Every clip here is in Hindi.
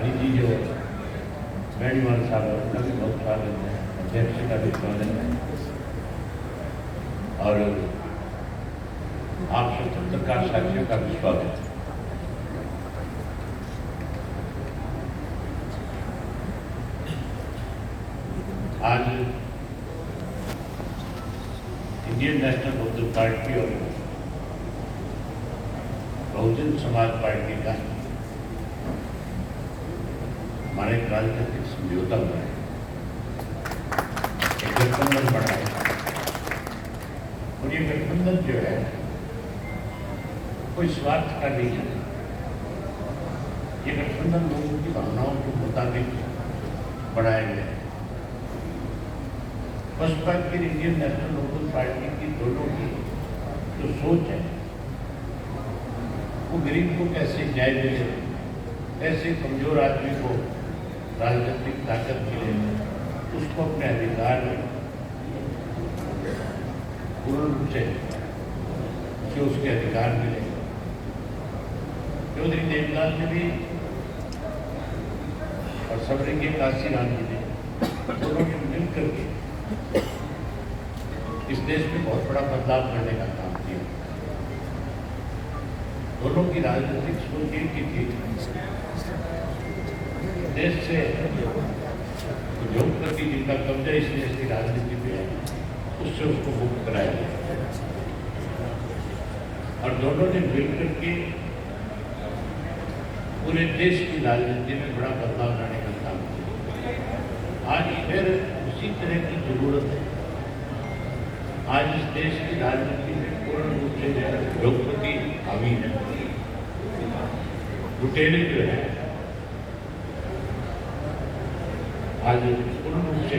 अतिथि जो बेनीवाल साहब उनका भी बहुत स्वागत है, अध्यक्ष का भी स्वागत है और आप सब पत्रकार साथियों का भी स्वागत है। आज इंडियन नेशनल पीपल्स पार्टी और बहुजन समाज पार्टी का हमारे राजनीतिक समझौता हुआ है, एक गठबंधन बना है और ये गठबंधन जो है कोई स्वार्थ का नहीं है। ये गठबंधन लोगों की भावनाओं के मुताबिक बनाया गया है। बसपा की इंडियन नेशनल पीपल्स पार्टी की दोनों की जो सोच है वो गरीब को कैसे न्याय मिले, कैसे कमजोर आदमी को राजनीतिक ताकत मिले, उसको अपने अधिकार में पूर्ण रूप से उसके अधिकार मिले। चौधरी देवलाल ने भी और सबरी के काशीराम जी ने दोनों ने मिलकर के इस देश में बहुत बड़ा बदलाव करने का काम किया। दोनों की राजनीतिक सोच एक ही थी, देश से उद्योगपति जिनका कब्जा इस देश की राजनीति में है उससे उसको मुक्त कराया जाए और दोनों ने मिलकर के पूरे देश की राजनीति में बड़ा बदलाव लाने का काम किया। आज फिर उसी तरह की जरूरत है। आज इस देश की राजनीति में पूर्ण रूप से उद्योगपति हावी है, लुटेरे जो है आज पूर्ण रूप से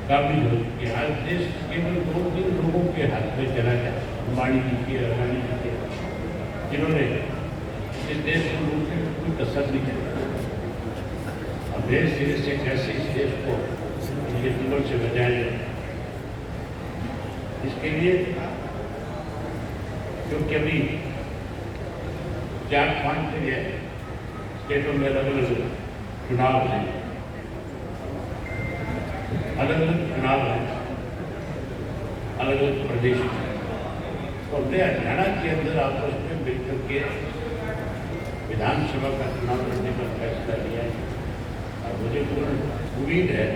काबिल हो चुके। आज देश केवल 2-3 लोगों के हाथ में चला गया, अंबानी जी के, अडानी जी के, जिन्होंने इस देश को लूटने में कोई कसर नहीं किया। अब देश धीरे से कैसे इस देश को उनके जुल्म से बचाया जाए, इसके लिए क्योंकि अभी 4-5 जगह स्टेटों में अलग अलग चुनाव हैं, अलग अलग चुनाव हैं, अलग अलग प्रदेश में, तो हमने हरियाणा के अंदर आपस में मिलकर के विधानसभा का चुनाव लड़ने का फैसला लिया है और मुझे पूर्ण उम्मीद है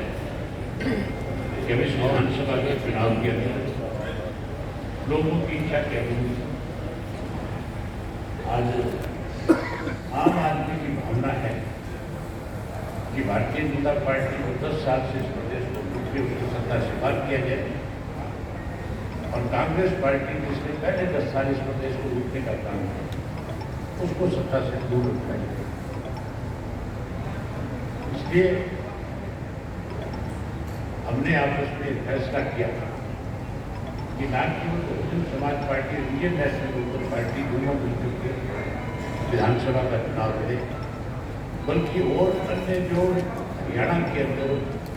कि इस विधानसभा के चुनाव के अंदर लोगों की इच्छा के अनुरूप आज आम आदमी की भावना है कि भारतीय जनता पार्टी को 10 साल से इस प्रदेश को लूट के उसकी सत्ता से बाहर किया जाए और कांग्रेस पार्टी जिसने पहले 10 साल इस प्रदेश को लूटने का काम किया उसको सत्ता से दूर रखा जाए। इसलिए हमने आपस में फैसला किया कि ना केवल Bahujan Samaj party, Indian National People's Party दोनों मिलकर के विधानसभा का चुनाव लड़े, बल्कि और अन्य जो हरियाणा के अंदर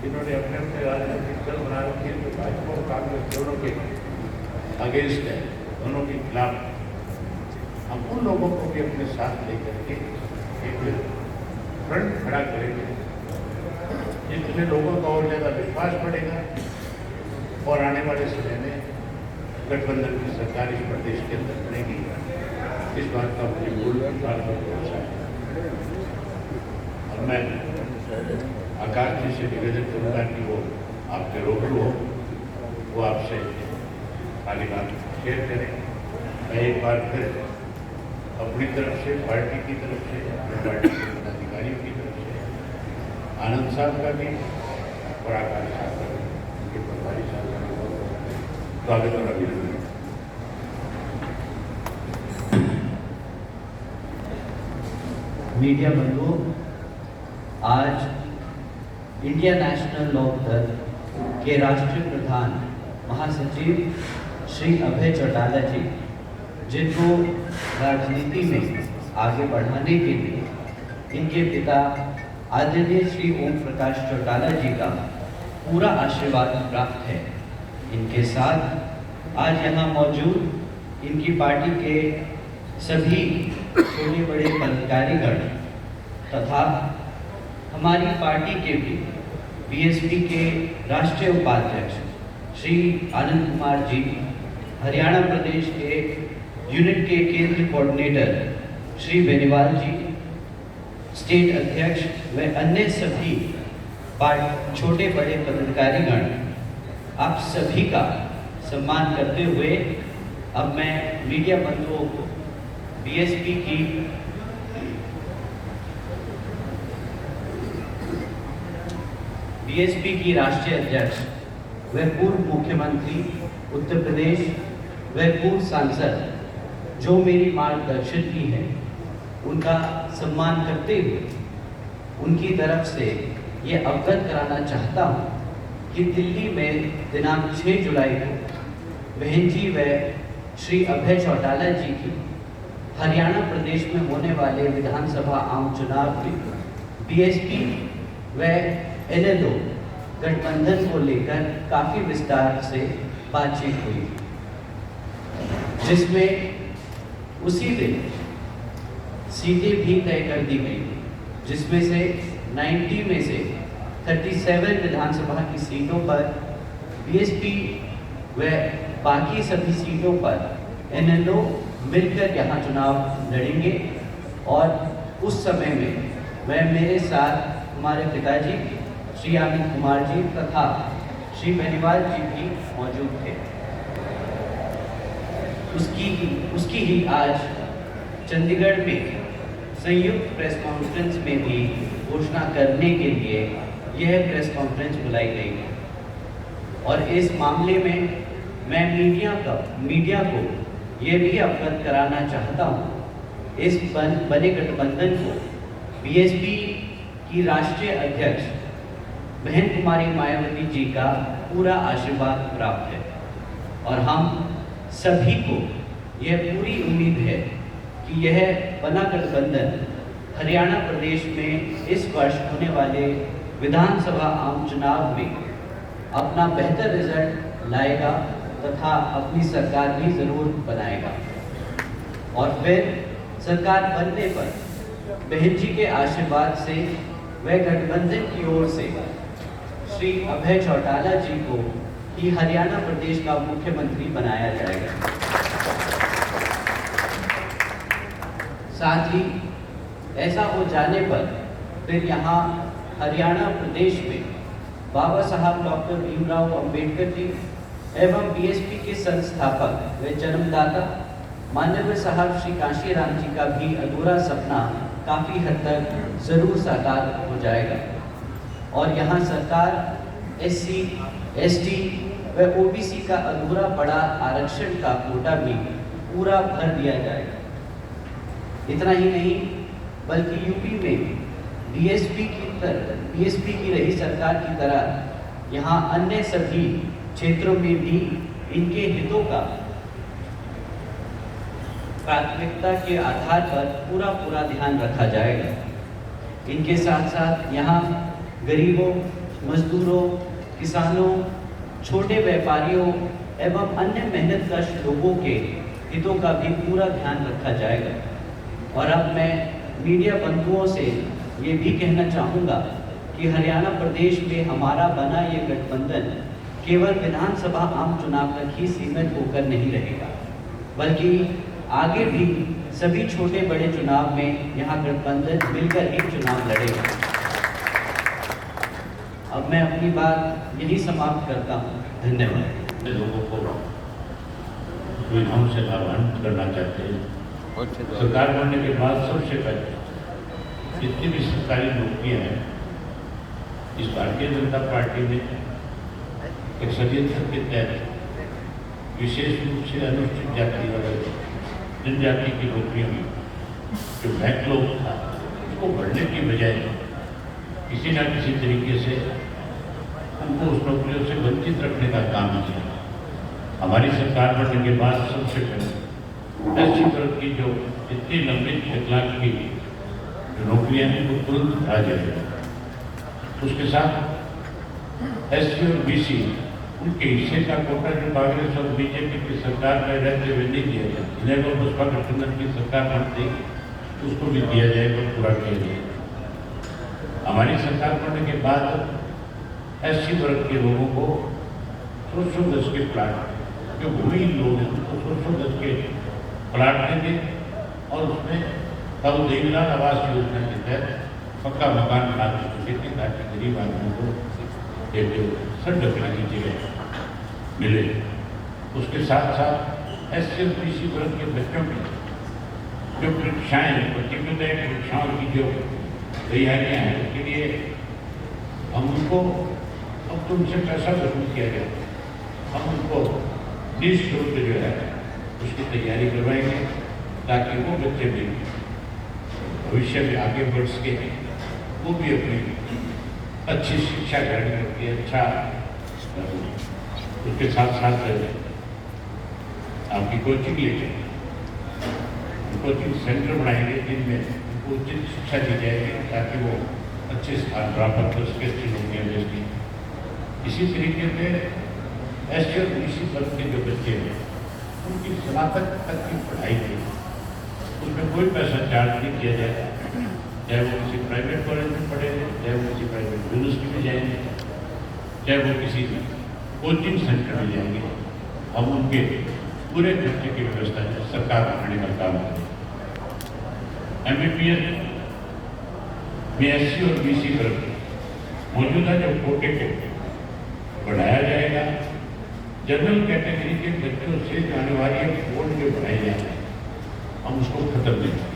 इन्होंने अपने अपने राजनीतिक दल बना रखे हैं, जो भाजपा और कांग्रेस दोनों के अगेंस्ट है, दोनों के खिलाफ, हम उन लोगों को भी अपने साथ लेकर के एक फ्रंट खड़ा करेंगे जिसमें लोगों का और ज़्यादा विश्वास बढ़ेगा और आने वाले समय में गठबंधन की सरकार इस प्रदेश के अंदर बनेगी। इस बात का मुझे पूर्ण भरोसा है और मैं आकाश जी से निवेदन करूँगा कि वो आपके रूबरू हो, वो आपसे खाली बात शेयर करें। मैं एक बार फिर अपनी तरफ से, पार्टी की तरफ से, पार्टी के पदाधिकारियों की तरफ से आनंद साहब का भी और आकाश साहब का भी, उनके प्रभारी साहब का भी स्वागत और अभिनंदन। मीडिया बंधुओं, आज इंडिया नेशनल लोकदल के राष्ट्रीय प्रधान महासचिव श्री अभय चौटाला जी, जिनको राजनीति में आगे बढ़ाने के लिए इनके पिता आदरणीय श्री ओम प्रकाश चौटाला जी का पूरा आशीर्वाद प्राप्त है, इनके साथ आज यहाँ मौजूद इनकी पार्टी के सभी छोटे बड़े पदाधिकारीगण तथा हमारी पार्टी के भी बीएसपी के राष्ट्रीय उपाध्यक्ष श्री आनंद कुमार जी, हरियाणा प्रदेश के यूनिट के केंद्रीय कोऑर्डिनेटर श्री बेनीवाल जी, स्टेट अध्यक्ष व अन्य सभी छोटे बड़े पदाधिकारीगण, आप सभी का सम्मान करते हुए अब मैं मीडिया बंधुओं को बीएसपी की राष्ट्रीय अध्यक्ष व पूर्व मुख्यमंत्री उत्तर प्रदेश व पूर्व सांसद जो मेरी मार्गदर्शन की है, उनका सम्मान करते हुए उनकी तरफ से ये अवगत कराना चाहता हूँ कि दिल्ली में दिनांक 6 जुलाई को बहन जी व श्री अभय चौटाला जी की हरियाणा प्रदेश में होने वाले विधानसभा आम चुनाव में बीएसपी व एनएलओ गठबंधन को लेकर काफ़ी विस्तार से बातचीत हुई, जिसमें उसी दिन सीटें भी तय कर दी गई, जिसमें से 90 में से 37 विधानसभा की सीटों पर बीएसपी व बाकी सभी सीटों पर एनएलओ मिलकर यहाँ चुनाव लड़ेंगे। और उस समय में वह मेरे साथ हमारे पिताजी श्री आनंद कुमार जी तथा श्री बेनीवाल जी भी मौजूद थे। उसकी ही आज चंडीगढ़ में संयुक्त प्रेस कॉन्फ्रेंस में भी घोषणा करने के लिए यह प्रेस कॉन्फ्रेंस बुलाई गई है। और इस मामले में मैं मीडिया को यह भी अवगत कराना चाहता हूँ, इस बने गठबंधन को बीएसपी की राष्ट्रीय अध्यक्ष बहन कुमारी मायावती जी का पूरा आशीर्वाद प्राप्त है। और हम सभी को यह पूरी उम्मीद है कि यह बना गठबंधन हरियाणा प्रदेश में इस वर्ष होने वाले विधानसभा आम चुनाव में अपना बेहतर रिजल्ट लाएगा तथा अपनी सरकार भी ज़रूर बनाएगा। और फिर सरकार बनने पर बहन जी के आशीर्वाद से वह गठबंधन की ओर से श्री अभय चौटाला जी को ही हरियाणा प्रदेश का मुख्यमंत्री बनाया जाएगा। साथ ही ऐसा हो जाने पर फिर यहाँ हरियाणा प्रदेश में बाबा साहब डॉक्टर भीमराव अंबेडकर जी एवं बीएसपी के संस्थापक व जन्मदाता माननीय साहब श्री कांशीराम जी का भी अधूरा सपना काफ़ी हद तक ज़रूर साकार हो जाएगा। और यहाँ सरकार एससी, एसटी व ओबीसी का अधूरा पड़ा आरक्षण का कोटा भी पूरा भर दिया जाएगा। इतना ही नहीं बल्कि यूपी में बीएसपी की रही सरकार की तरह यहाँ अन्य सभी क्षेत्रों में भी इनके हितों का प्राथमिकता के आधार पर पूरा ध्यान रखा जाएगा। इनके साथ साथ यहाँ गरीबों, मजदूरों, किसानों, छोटे व्यापारियों एवं अन्य मेहनतकश लोगों के हितों का भी पूरा ध्यान रखा जाएगा। और अब मैं मीडिया बंधुओं से ये भी कहना चाहूँगा कि हरियाणा प्रदेश में हमारा बना ये गठबंधन केवल विधानसभा आम चुनाव तक ही सीमित होकर नहीं रहेगा, बल्कि आगे भी सभी छोटे बड़े चुनाव में यहाँ गठबंधन मिलकर ही चुनाव लड़ेगा। अब मैं अपनी बात यही समाप्त करता हूँ। धन्यवाद। लोगों को सुविधाओं से लाभान्वित करना चाहते हैं। सरकार बनने के बाद सबसे पहले जितनी भी सरकारी नौकरियाँ हैं, इस भारतीय जनता पार्टी ने एक षड्यंत्र के तहत विशेष रूप से अनुसूचित जाति और जनजाति की नौकरियों में जो बैकलॉग था उसको बढ़ने की बजाय किसी न किसी तरीके से उनको उस नौकरियों से वंचित रखने का काम किया। हमारी सरकार बनने के बाद सबसे पहले एससी वर्ग की जो इतनी लंबी 1 लाख की जो नौकरियां हैं वो तुरंत उठा जाएगा। उसके साथ एससी और बीसी उनके हिस्से का कोटा जो कांग्रेस और बीजेपी की सरकार में रहते हुए नहीं दिया जाए, इन्हें वो बसपा गठबंधन की सरकार बन देगी उसको भी दिया जाएगा, पूरा किया जाएगा। हमारी सरकार बनने के बाद एससी वर्ग के लोगों को 100 गज के प्लाट, जो भूमि लोग हैं उनको 100 गज के प्लाट देंगे और उसमें तब देवीलाल आवास योजना के तहत पक्का मकान बना देंगे ताकि गरीब आदमियों को एक सर ढकने की जगह मिले। उसके साथ साथ एससी और बीसी वर्ग के बच्चों की जो परीक्षाएं, प्रतियोगिताएं परीक्षाओं की जो तैयारियां हैं उसके लिए हम उनको, अब तो उनसे पैसा वसूल किया गया, हम उनको निःशुल्क जो है उसकी तैयारी करवाएंगे ताकि वो बच्चे भी भविष्य में आगे बढ़ सके, वो भी अपनी अच्छी शिक्षा ग्रहण करके अच्छा। उसके साथ साथ आपकी कोचिंग लेके कोचिंग सेंटर बनाएंगे जिनमें उनको उचित शिक्षा दी जाएगी ताकि वो अच्छे स्थान प्राप्त कर सके, अच्छी नौकरियाँ मिल सकें। इसी तरीके से एससी और बीसी वर्ग के जो बच्चे हैं उनकी स्नातक तक की पढ़ाई की उसमें कोई पैसा चार्ज नहीं किया जाएगा, चाहे वो किसी प्राइवेट कॉलेज में पढ़ेंगे, चाहे वो किसी प्राइवेट यूनिवर्सिटी में जाएंगे, चाहे वो किसी कोचिंग सेंटर में जाएंगे। हम उनके पूरे खर्चे की व्यवस्था सरकार बनाने का काम करें। MBBS में एससी और बीसी वर्ग मौजूदा जो कोटे को बढ़ाया जाएगा, जनरल कैटेगरी के बच्चों से जो अनिवार्य बोर्ड जो बढ़ाए जाते हैं हम उसको खत्म देंगे।